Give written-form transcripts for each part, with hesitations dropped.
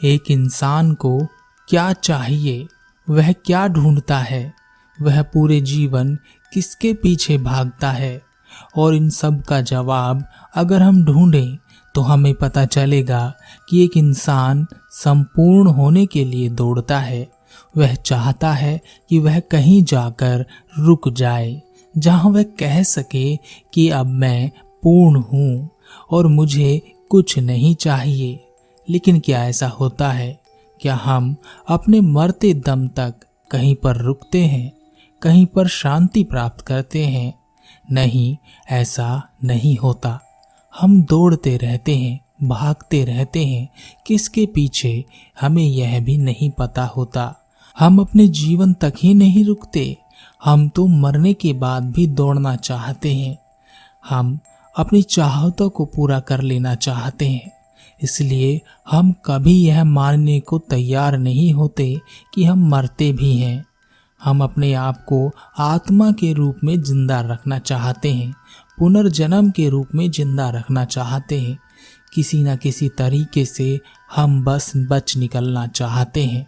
एक इंसान को क्या चाहिए, वह क्या ढूंढता है, वह पूरे जीवन किसके पीछे भागता है, और इन सब का जवाब अगर हम ढूंढें तो हमें पता चलेगा कि एक इंसान संपूर्ण होने के लिए दौड़ता है। वह चाहता है कि वह कहीं जाकर रुक जाए, जहां वह कह सके कि अब मैं पूर्ण हूं और मुझे कुछ नहीं चाहिए। लेकिन क्या ऐसा होता है? क्या हम अपने मरते दम तक कहीं पर रुकते हैं, कहीं पर शांति प्राप्त करते हैं? नहीं, ऐसा नहीं होता। हम दौड़ते रहते हैं, भागते रहते हैं। किसके पीछे हमें यह भी नहीं पता होता। हम अपने जीवन तक ही नहीं रुकते, हम तो मरने के बाद भी दौड़ना चाहते हैं। हम अपनी चाहतों को पूरा कर लेना चाहते हैं, इसलिए हम कभी यह मानने को तैयार नहीं होते कि हम मरते भी हैं। हम अपने आप को आत्मा के रूप में जिंदा रखना चाहते हैं, पुनर्जन्म के रूप में जिंदा रखना चाहते हैं। किसी न किसी तरीके से हम बस बच निकलना चाहते हैं।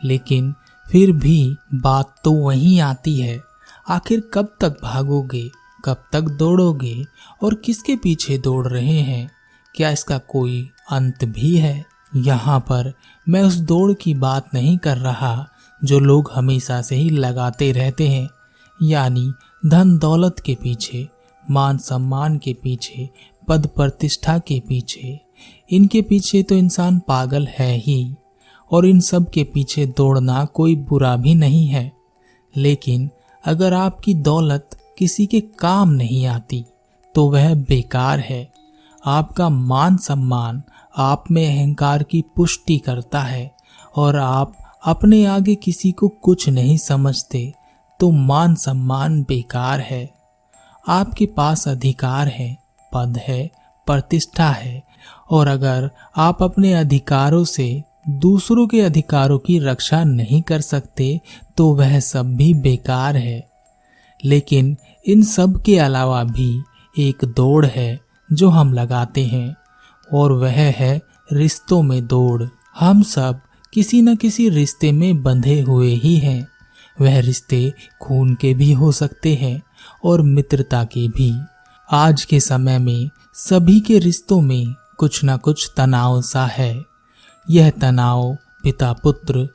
लेकिन फिर भी बात तो वहीं आती है, आखिर कब तक भागोगे, कब तक दौड़ोगे और किसके पीछे दौड़ रहे हैं? क्या इसका कोई अंत भी है? यहाँ पर मैं उस दौड़ की बात नहीं कर रहा जो लोग हमेशा से ही लगाते रहते हैं, यानी धन दौलत के पीछे, मान सम्मान के पीछे, पद प्रतिष्ठा के पीछे। इनके पीछे तो इंसान पागल है ही, और इन सब के पीछे दौड़ना कोई बुरा भी नहीं है। लेकिन अगर आपकी दौलत किसी के काम नहीं आती तो वह बेकार है। आपका मान सम्मान आप में अहंकार की पुष्टि करता है, और आप अपने आगे किसी को कुछ नहीं समझते तो मान सम्मान बेकार है। आपके पास अधिकार है, पद है, प्रतिष्ठा है, और अगर आप अपने अधिकारों से दूसरों के अधिकारों की रक्षा नहीं कर सकते तो वह सब भी बेकार है। लेकिन इन सब के अलावा भी एक दौड़ है जो हम लगाते हैं, और वह है रिश्तों में दौड़। हम सब किसी न किसी रिश्ते में बंधे हुए ही हैं। वह रिश्ते खून के भी हो सकते हैं और मित्रता के भी। आज के समय में सभी के रिश्तों में कुछ न कुछ तनाव सा है। यह तनाव पिता पुत्र,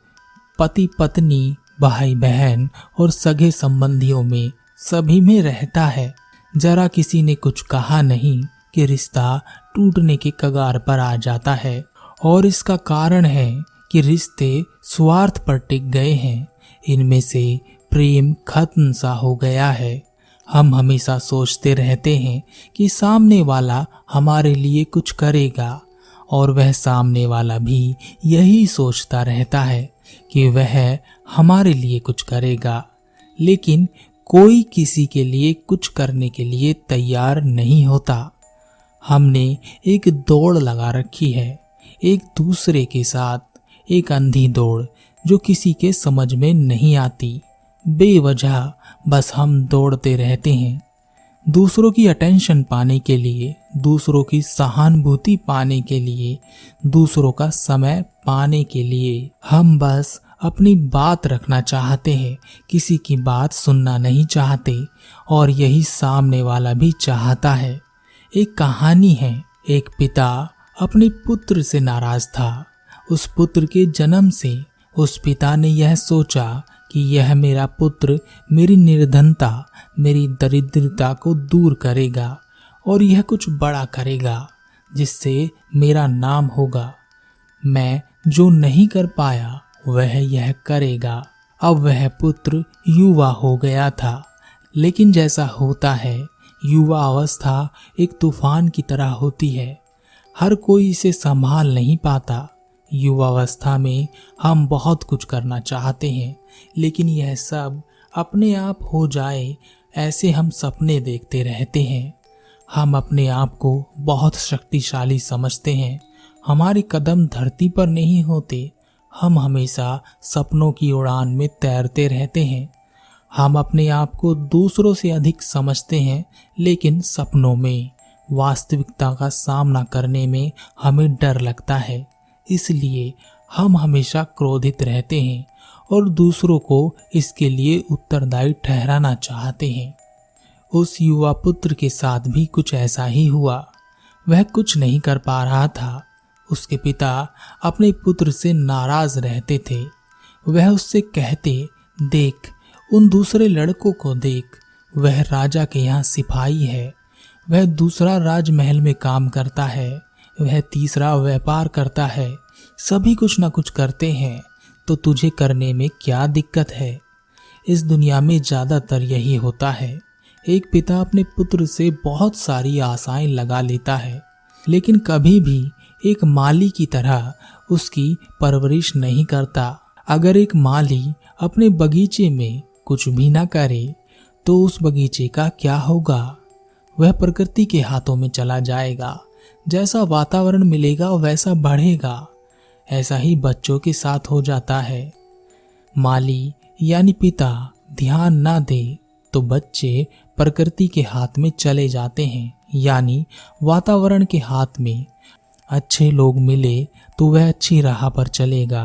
पति पत्नी, भाई बहन और सगे संबंधियों में सभी में रहता है। जरा किसी ने कुछ कहा नहीं कि रिश्ता टूटने के कगार पर आ जाता है, और इसका कारण है कि रिश्ते स्वार्थ पर टिक गए हैं। इनमें से प्रेम खत्म सा हो गया है। हम हमेशा सोचते रहते हैं कि सामने वाला हमारे लिए कुछ करेगा, और वह सामने वाला भी यही सोचता रहता है कि वह हमारे लिए कुछ करेगा। लेकिन कोई किसी के लिए कुछ करने के लिए तैयार नहीं होता। हमने एक दौड़ लगा रखी है, एक दूसरे के साथ, एक अंधी दौड़ जो किसी के समझ में नहीं आती। बेवजह बस हम दौड़ते रहते हैं, दूसरों की अटेंशन पाने के लिए, दूसरों की सहानुभूति पाने के लिए, दूसरों का समय पाने के लिए। हम बस अपनी बात रखना चाहते हैं, किसी की बात सुनना नहीं चाहते, और यही सामने वाला भी चाहता है। एक कहानी है, एक पिता अपने पुत्र से नाराज था। उस पुत्र के जन्म से उस पिता ने यह सोचा कि यह मेरा पुत्र मेरी निर्धनता, मेरी दरिद्रता को दूर करेगा, और यह कुछ बड़ा करेगा जिससे मेरा नाम होगा। मैं जो नहीं कर पाया वह यह करेगा। अब वह पुत्र युवा हो गया था, लेकिन जैसा होता है, युवा अवस्था एक तूफान की तरह होती है। हर कोई इसे संभाल नहीं पाता। युवावस्था में हम बहुत कुछ करना चाहते हैं, लेकिन यह सब अपने आप हो जाए ऐसे हम सपने देखते रहते हैं। हम अपने आप को बहुत शक्तिशाली समझते हैं। हमारे कदम धरती पर नहीं होते, हम हमेशा सपनों की उड़ान में तैरते रहते हैं। हम अपने आप को दूसरों से अधिक समझते हैं, लेकिन सपनों में वास्तविकता का सामना करने में हमें डर लगता है। इसलिए हम हमेशा क्रोधित रहते हैं और दूसरों को इसके लिए उत्तरदायी ठहराना चाहते हैं। उस युवा पुत्र के साथ भी कुछ ऐसा ही हुआ। वह कुछ नहीं कर पा रहा था। उसके पिता अपने पुत्र से नाराज रहते थे। वह उससे कहते, देख, उन दूसरे लड़कों को देख, वह राजा के यहाँ सिपाही है, वह दूसरा राजमहल में काम करता है, वह तीसरा व्यापार करता है, सभी कुछ ना कुछ करते हैं, तो तुझे करने में क्या दिक्कत है? इस दुनिया में ज्यादातर यही होता है। एक पिता अपने पुत्र से बहुत सारी आशाएं लगा लेता है, लेकिन कभी भी एक माली की तरह उसकी परवरिश नहीं करता। अगर एक माली अपने बगीचे में कुछ भी ना करे तो उस बगीचे का क्या होगा? वह प्रकृति के हाथों में चला जाएगा। जैसा वातावरण मिलेगा वैसा बढ़ेगा। ऐसा ही बच्चों के साथ हो जाता है। माली यानी पिता ध्यान ना दे तो बच्चे प्रकृति के हाथ में चले जाते हैं, यानी वातावरण के हाथ में। अच्छे लोग मिले तो वह अच्छी राह पर चलेगा,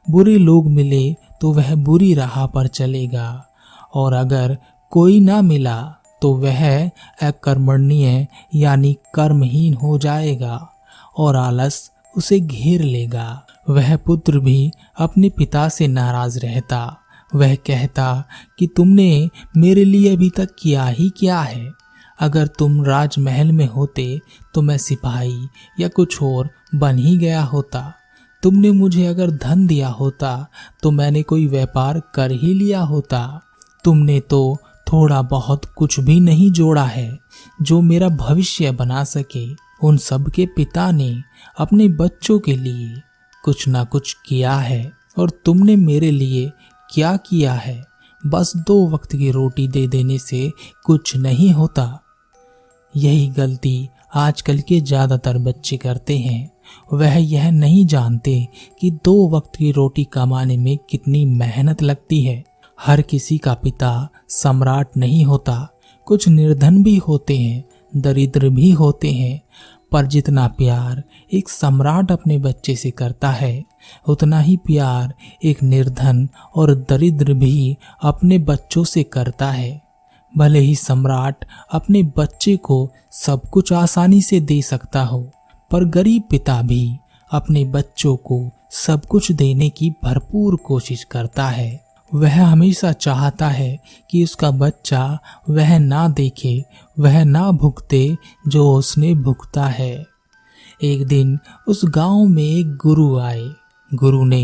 बुरे लोग मिले तो वह बुरी राह पर चलेगा, और अगर कोई ना मिला तो वह अकर्मण्य यानी कर्महीन हो जाएगा और आलस उसे घेर लेगा। वह पुत्र भी अपने पिता से नाराज रहता। वह कहता कि तुमने मेरे लिए अभी तक किया ही क्या है? अगर तुम राजमहल में होते तो मैं सिपाही या कुछ और बन ही गया होता। तुमने मुझे अगर धन दिया होता तो मैंने कोई व्यापार कर ही लिया होता। तुमने तो थोड़ा बहुत कुछ भी नहीं जोड़ा है जो मेरा भविष्य बना सके। उन सब के पिता ने अपने बच्चों के लिए कुछ ना कुछ किया है, और तुमने मेरे लिए क्या किया है? बस 2 वक्त की रोटी दे देने से कुछ नहीं होता। यही गलती आजकल के ज्यादातर बच्चे करते हैं। वह यह नहीं जानते कि 2 वक्त की रोटी कमाने में कितनी मेहनत लगती है। हर किसी का पिता सम्राट नहीं होता। कुछ निर्धन भी होते हैं, दरिद्र भी होते हैं, पर जितना प्यार एक सम्राट अपने बच्चे से करता है उतना ही प्यार एक निर्धन और दरिद्र भी अपने बच्चों से करता है। भले ही सम्राट अपने बच्चे को सब कुछ आसानी से दे सकता हो, पर गरीब पिता भी अपने बच्चों को सब कुछ देने की भरपूर कोशिश करता है। वह हमेशा चाहता है कि उसका बच्चा वह ना देखे, वह ना भुगते जो उसने भुगता है। एक दिन उस गांव में एक गुरु आए। गुरु ने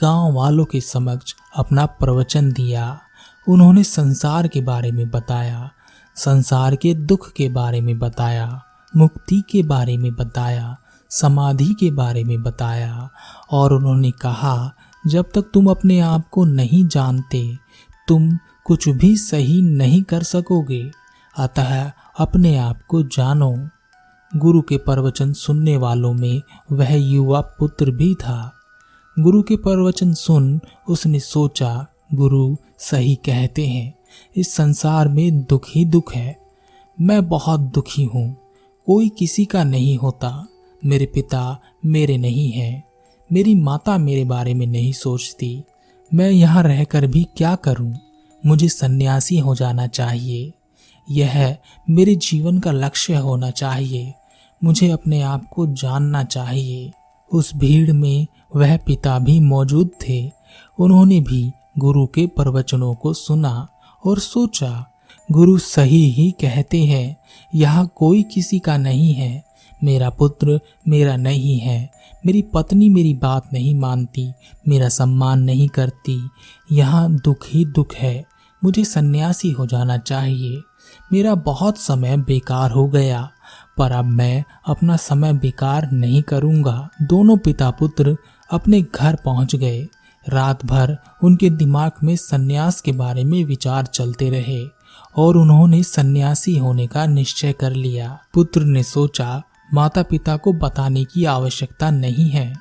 गांव वालों के समक्ष अपना प्रवचन दिया। उन्होंने संसार के बारे में बताया, संसार के दुख के बारे में बताया, मुक्ति के बारे में बताया, समाधि के बारे में बताया, और उन्होंने कहा, जब तक तुम अपने आप को नहीं जानते तुम कुछ भी सही नहीं कर सकोगे। अतः अपने आप को जानो। गुरु के प्रवचन सुनने वालों में वह युवा पुत्र भी था। गुरु के प्रवचन सुन उसने सोचा, गुरु सही कहते हैं, इस संसार में दुख ही दुख है। मैं बहुत दुखी हूँ, कोई किसी का नहीं होता। मेरे पिता मेरे नहीं हैं, मेरी माता मेरे बारे में नहीं सोचती। मैं यहाँ रहकर भी क्या करूं? मुझे सन्यासी हो जाना चाहिए। यह मेरे जीवन का लक्ष्य होना चाहिए। मुझे अपने आप को जानना चाहिए। उस भीड़ में वह पिता भी मौजूद थे। उन्होंने भी गुरु के प्रवचनों को सुना और सोचा, गुरु सही ही कहते हैं, यहाँ कोई किसी का नहीं है। मेरा पुत्र मेरा नहीं है, मेरी पत्नी मेरी बात नहीं मानती, मेरा सम्मान नहीं करती। यहाँ दुख ही दुख है। मुझे सन्यासी हो जाना चाहिए। मेरा बहुत समय बेकार हो गया, पर अब मैं अपना समय बेकार नहीं करूँगा। दोनों पिता पुत्र अपने घर पहुँच गए। रात भर उनके दिमाग में सन्यास के बारे में विचार चलते रहे और उन्होंने सन्यासी होने का निश्चय कर लिया। पुत्र ने सोचा, माता पिता को बताने की आवश्यकता नहीं है।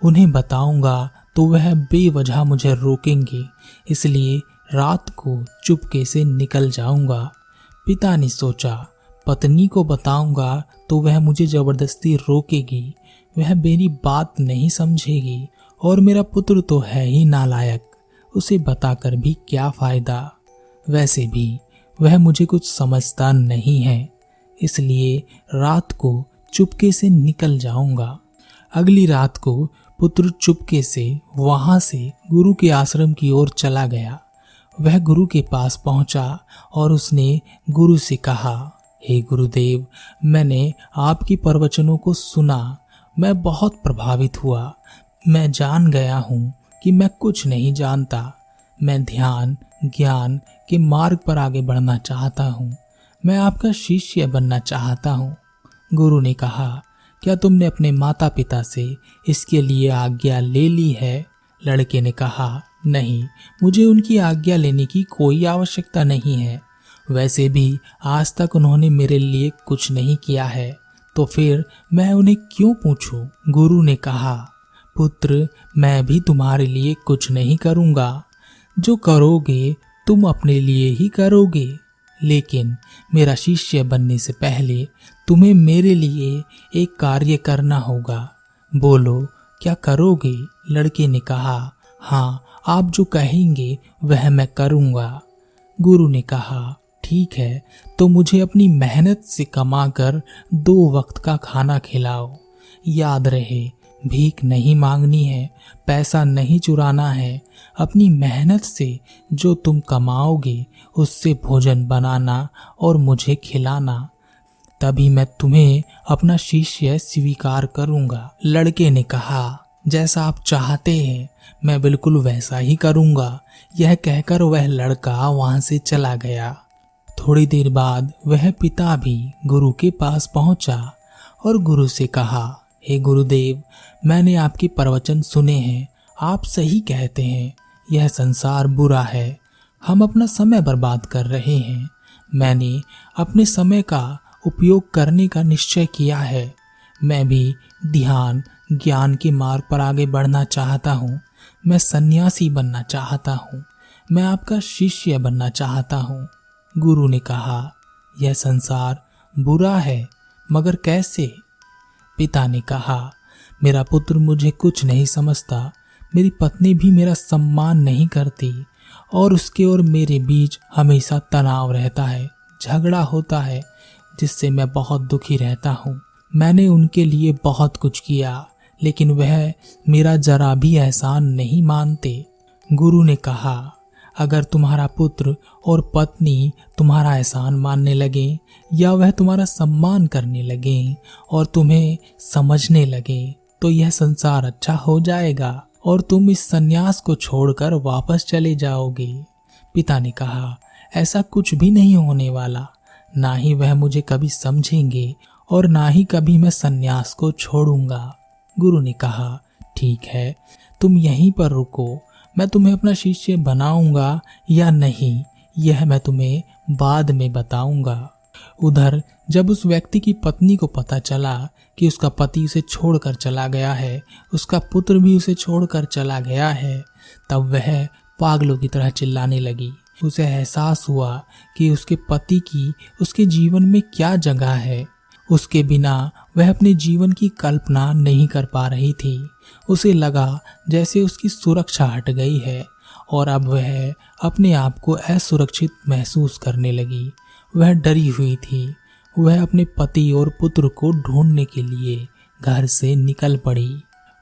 उन्हें बताऊंगा तो वह बेवजह मुझे रोकेंगे, इसलिए रात को चुपके से निकल जाऊंगा। पिता ने सोचा, पत्नी को बताऊंगा तो वह मुझे जबरदस्ती रोकेगी, वह मेरी बात नहीं समझेगी और मेरा पुत्र तो है ही नालायक, उसे बताकर भी क्या फायदा। वैसे भी वह मुझे कुछ समझता नहीं है, इसलिए रात को चुपके से निकल जाऊंगा। अगली रात को पुत्र चुपके से वहां से गुरु के आश्रम की ओर चला गया। वह गुरु के पास पहुंचा और उसने गुरु से कहा, हे गुरुदेव, मैंने आपकी प्रवचनों को सुना, मैं बहुत प्रभावित हुआ। मैं जान गया हूँ कि मैं कुछ नहीं जानता। मैं ध्यान ज्ञान के मार्ग पर आगे बढ़ना चाहता हूँ। मैं आपका शिष्य बनना चाहता हूँ। गुरु ने कहा, क्या तुमने अपने माता पिता से इसके लिए आज्ञा ले ली है? लड़के ने कहा, नहीं, मुझे उनकी आज्ञा लेने की कोई आवश्यकता नहीं है। वैसे भी आज तक उन्होंने मेरे लिए कुछ नहीं किया है, तो फिर मैं उन्हें क्यों पूछूं? गुरु ने कहा, पुत्र, मैं भी तुम्हारे लिए कुछ नहीं करूंगा। जो करोगे तुम अपने लिए ही करोगे, लेकिन मेरा शिष्य बनने से पहले तुम्हें मेरे लिए एक कार्य करना होगा। बोलो, क्या करोगे? लड़के ने कहा, हाँ, आप जो कहेंगे वह मैं करूंगा। गुरु ने कहा, ठीक है, तो मुझे अपनी मेहनत से कमाकर 2 वक्त का खाना खिलाओ। याद रहे, भीख नहीं मांगनी है, पैसा नहीं चुराना है। अपनी मेहनत से जो तुम कमाओगे उससे भोजन बनाना और मुझे खिलाना, तभी मैं तुम्हें अपना शिष्य स्वीकार करूंगा। लड़के ने कहा, जैसा आप चाहते हैं मैं बिल्कुल वैसा ही करूंगा। यह कहकर वह लड़का वहां से चला गया। थोड़ी देर बाद वह पिता भी गुरु के पास पहुंचा और गुरु से कहा, हे गुरुदेव, मैंने आपके प्रवचन सुने हैं। आप सही कहते हैं, यह संसार बुरा है। हम अपना समय बर्बाद कर रहे हैं। मैंने अपने समय का उपयोग करने का निश्चय किया है। मैं भी ध्यान ज्ञान के मार्ग पर आगे बढ़ना चाहता हूँ। मैं सन्यासी बनना चाहता हूँ। मैं आपका शिष्य बनना चाहता हूँ। गुरु ने कहा, यह संसार बुरा है, मगर कैसे? पिता ने कहा, मेरा पुत्र मुझे कुछ नहीं समझता। मेरी पत्नी भी मेरा सम्मान नहीं करती और उसके और मेरे बीच हमेशा तनाव रहता है, झगड़ा होता है, जिससे मैं बहुत दुखी रहता हूँ। मैंने उनके लिए बहुत कुछ किया, लेकिन वह मेरा जरा भी एहसान नहीं मानते। गुरु ने कहा, अगर तुम्हारा पुत्र और पत्नी तुम्हारा एहसान मानने लगे या वह तुम्हारा सम्मान करने लगे और तुम्हें समझने लगे, तो यह संसार अच्छा हो जाएगा और तुम इस सन्यास को छोड़कर वापस चले जाओगे। पिता ने कहा, ऐसा कुछ भी नहीं होने वाला। ना ही वह मुझे कभी समझेंगे और ना ही कभी मैं सन्यास को छोड़ूंगा। गुरु ने कहा, ठीक है, तुम यहीं पर रुको। मैं तुम्हें अपना शिष्य बनाऊंगा या नहीं, यह मैं तुम्हें बाद में बताऊंगा। उधर जब उस व्यक्ति की पत्नी को पता चला कि उसका पति उसे छोड़कर चला गया है, उसका पुत्र भी उसे छोड़कर चला गया है, तब वह पागलों की तरह चिल्लाने लगी। उसे एहसास हुआ कि उसके पति की उसके जीवन में क्या जगह है। उसके बिना वह अपने जीवन की कल्पना नहीं कर पा रही थी। उसे लगा जैसे उसकी सुरक्षा हट गई है और अब वह अपने आप को असुरक्षित महसूस करने लगी। वह डरी हुई थी। वह अपने पति और पुत्र को ढूंढने के लिए घर से निकल पड़ी।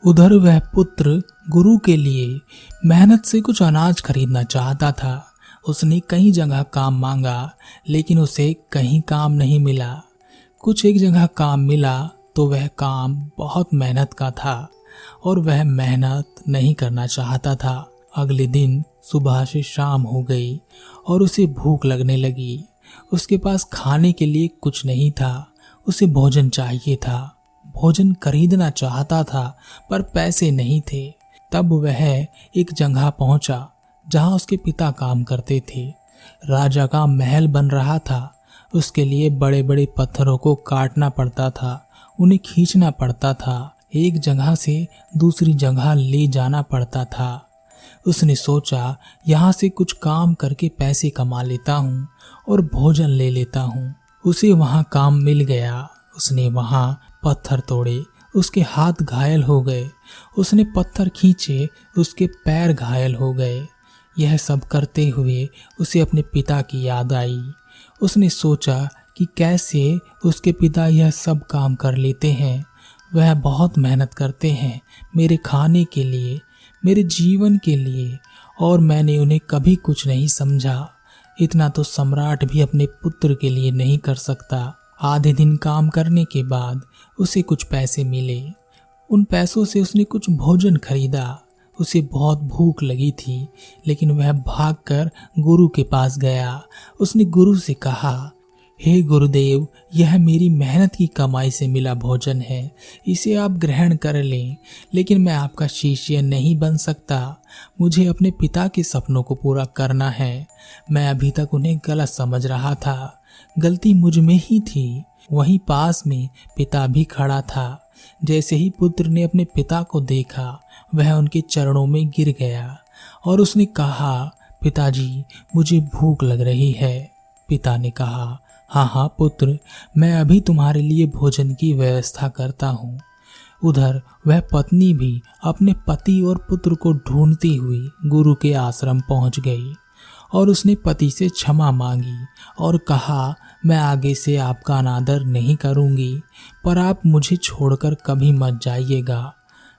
उधर वह पुत्र गुरु के लिए मेहनत से कुछ अनाज खरीदना चाहता था। उसने कई जगह काम मांगा, लेकिन उसे कहीं काम नहीं मिला। कुछ एक जगह काम मिला तो वह काम बहुत मेहनत का था और वह मेहनत नहीं करना चाहता था। अगले दिन सुबह से शाम हो गई और उसे भूख लगने लगी। उसके पास खाने के लिए कुछ नहीं था। उसे भोजन चाहिए था। भोजन खरीदना चाहता था पर पैसे नहीं थे। तब वह एक जगह पहुंचा जहां उसके पिता काम करते थे। राजा का महल बन रहा था। उसके लिए बड़े बड़े पत्थरों को काटना पड़ता था, उन्हें खींचना पड़ता था, एक जगह से दूसरी जगह ले जाना पड़ता था। उसने सोचा, यहाँ से कुछ काम करके पैसे कमा लेता हूँ और भोजन ले लेता हूँ। उसे वहाँ काम मिल गया। उसने वहाँ पत्थर तोड़े, उसके हाथ घायल हो गए। उसने पत्थर खींचे, उसके पैर घायल हो गए। यह सब करते हुए उसे अपने पिता की याद आई। उसने सोचा कि कैसे उसके पिता यह सब काम कर लेते हैं। वह बहुत मेहनत करते हैं मेरे खाने के लिए, मेरे जीवन के लिए, और मैंने उन्हें कभी कुछ नहीं समझा। इतना तो सम्राट भी अपने पुत्र के लिए नहीं कर सकता। आधे दिन काम करने के बाद उसे कुछ पैसे मिले। उन पैसों से उसने कुछ भोजन खरीदा। उसे बहुत भूख लगी थी, लेकिन वह भागकर गुरु के पास गया। उसने गुरु से कहा, हे गुरुदेव, यह मेरी मेहनत की कमाई से मिला भोजन है, इसे आप ग्रहण कर लें, लेकिन मैं आपका शिष्य नहीं बन सकता। मुझे अपने पिता के सपनों को पूरा करना है। मैं अभी तक उन्हें गलत समझ रहा था। गलती मुझ में ही थी। वहीं पास में पिता भी खड़ा था। जैसे ही पुत्र ने अपने पिता को देखा, वह उनके चरणों में गिर गया और उसने कहा, पिताजी, मुझे भूख लग रही है। पिता ने कहा, हाँ हाँ पुत्र, मैं अभी तुम्हारे लिए भोजन की व्यवस्था करता हूँ। उधर वह पत्नी भी अपने पति और पुत्र को ढूंढती हुई गुरु के आश्रम पहुँच गई और उसने पति से क्षमा मांगी और कहा, मैं आगे से आपका अनादर नहीं करूँगी, पर आप मुझे छोड़कर कभी मत जाइएगा।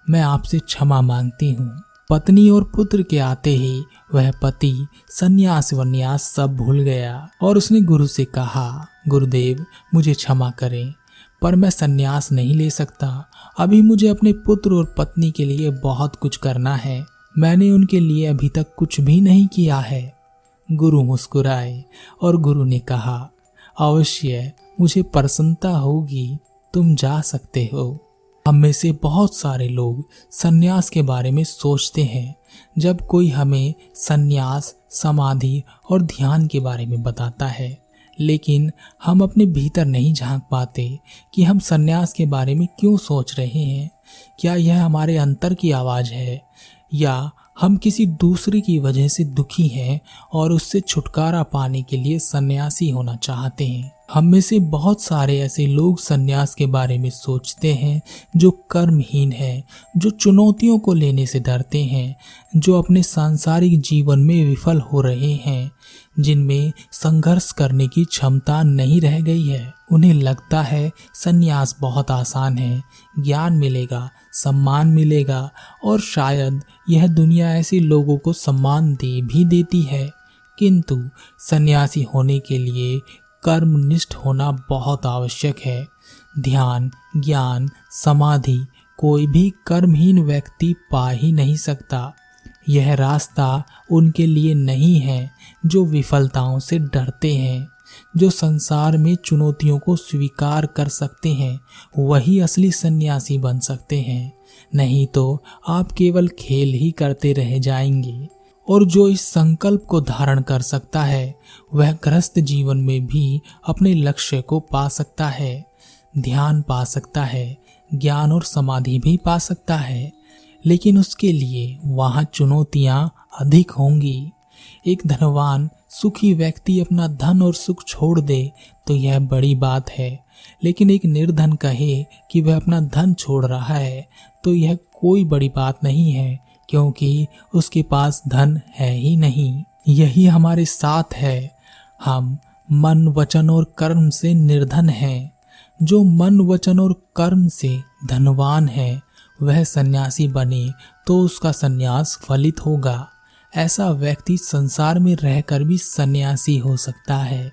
मैं आपसे क्षमा मांगती हूँ। पत्नी और पुत्र के आते ही वह पति सन्यास वन्यास सब भूल गया और उसने गुरु से कहा, गुरुदेव, मुझे क्षमा करें, पर मैं सन्यास नहीं ले सकता। अभी मुझे अपने पुत्र और पत्नी के लिए बहुत कुछ करना है। मैंने उनके लिए अभी तक कुछ भी नहीं किया है। गुरु मुस्कुराए और गुरु ने कहा, अवश्य, मुझे प्रसन्नता होगी, तुम जा सकते हो। हम में से बहुत सारे लोग सन्यास के बारे में सोचते हैं। जब कोई हमें सन्यास, समाधि और ध्यान के बारे में बताता है, लेकिन हम अपने भीतर नहीं झांक पाते कि हम सन्यास के बारे में क्यों सोच रहे हैं। क्या यह हमारे अंतर की आवाज़ है, या हम किसी दूसरे की वजह से दुखी हैं और उससे छुटकारा पाने के लिए सन्यासी होना चाहते हैं। हम में से बहुत सारे ऐसे लोग सन्यास के बारे में सोचते हैं जो कर्महीन हैं, जो चुनौतियों को लेने से डरते हैं, जो अपने सांसारिक जीवन में विफल हो रहे हैं, जिनमें संघर्ष करने की क्षमता नहीं रह गई है। उन्हें लगता है सन्यास बहुत आसान है, ज्ञान मिलेगा, सम्मान मिलेगा और शायद यह दुनिया ऐसे लोगों को सम्मान दे भी देती है। किंतु सन्यासी होने के लिए कर्मनिष्ठ होना बहुत आवश्यक है। ध्यान, ज्ञान, समाधि कोई भी कर्महीन व्यक्ति पा ही नहीं सकता। यह रास्ता उनके लिए नहीं है जो विफलताओं से डरते हैं। जो संसार में चुनौतियों को स्वीकार कर सकते हैं, वही असली सन्यासी बन सकते हैं। नहीं तो आप केवल खेल ही करते रह जाएंगे। और जो इस संकल्प को धारण कर सकता है, वह गृहस्थ जीवन में भी अपने लक्ष्य को पा सकता है, ध्यान पा सकता है, ज्ञान और समाधि भी पा सकता है। लेकिन उसके लिए वहाँ चुनौतियाँ अधिक होंगी। एक धनवान सुखी व्यक्ति अपना धन और सुख छोड़ दे तो यह बड़ी बात है, लेकिन एक निर्धन कहे कि वह अपना धन छोड़ रहा है तो यह कोई बड़ी बात नहीं है, क्योंकि उसके पास धन है ही नहीं। यही हमारे साथ है। हम मन, वचन और कर्म से निर्धन हैं। जो मन, वचन और कर्म से धनवान है, वह सन्यासी बने तो उसका सन्यास फलित होगा। ऐसा व्यक्ति संसार में रहकर भी सन्यासी हो सकता है।